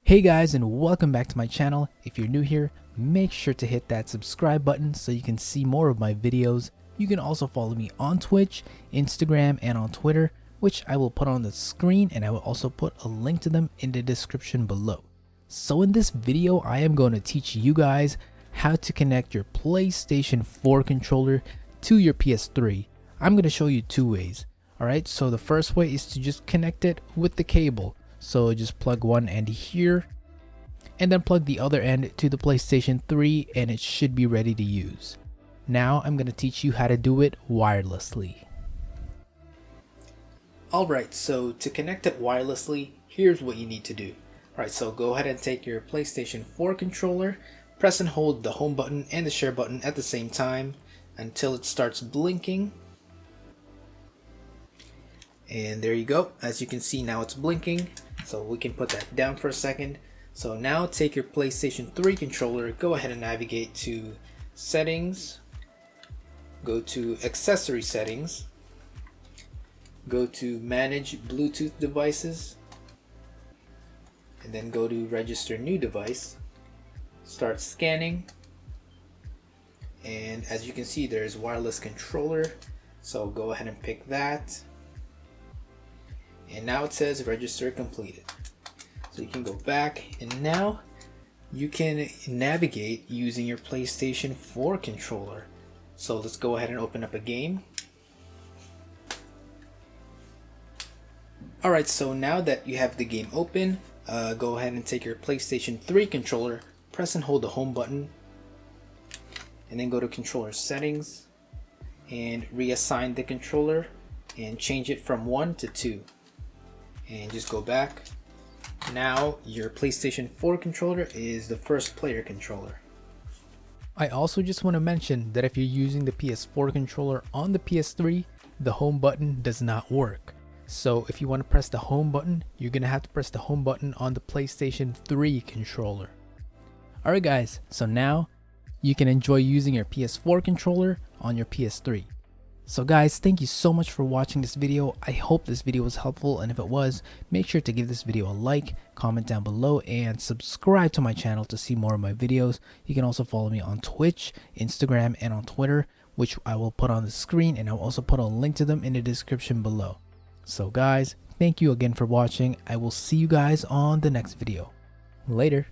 Hey guys, and welcome back to my channel. If you're new here, make sure to hit that subscribe button so you can see more of my videos. You can also follow me on Twitch, Instagram, and on Twitter, which I will put on the screen, and I will also put a link to them in the description below. So in this video, I am going to teach you guys how to connect your PlayStation 4 controller to your PS3. I'm going to show you two ways. Alright, so the first way is to just connect it with the cable. So just plug one end here and then plug the other end to the PlayStation 3 and it should be ready to use. Now I'm going to teach you how to do it wirelessly. Alright, so to connect it wirelessly, here's what you need to do. Alright, so go ahead and take your PlayStation 4 controller, press and hold the home button and the share button at the same time until it starts blinking. And there you go. As you can see, now it's blinking. So we can put that down for a second. So now take your PlayStation 3 controller, go ahead and navigate to settings, go to accessory settings, go to manage Bluetooth devices, and then go to register new device, start scanning, and as you can see there's wireless controller, so go ahead and pick that. And now it says register completed. So you can go back and now you can navigate using your PlayStation 4 controller. So let's go ahead and open up a game. Alright, so now that you have the game open, go ahead and take your PlayStation 3 controller, press and hold the home button, and then go to controller settings and reassign the controller and change it from 1 to 2. And just go back. Now your PlayStation 4 controller is the first player controller. I also just want to mention that if you're using the PS4 controller on the PS3, the home button does not work. So if you want to press the home button, you're going to have to press the home button on the PlayStation 3 controller. Alright guys, so now you can enjoy using your PS4 controller on your PS3. So guys, thank you so much for watching this video. I hope this video was helpful, and if it was, make sure to give this video a like, comment down below, and subscribe to my channel to see more of my videos. You can also follow me on Twitch, Instagram, and on Twitter, which I will put on the screen, and I'll also put a link to them in the description below. So guys, thank you again for watching. I will see you guys on the next video. Later.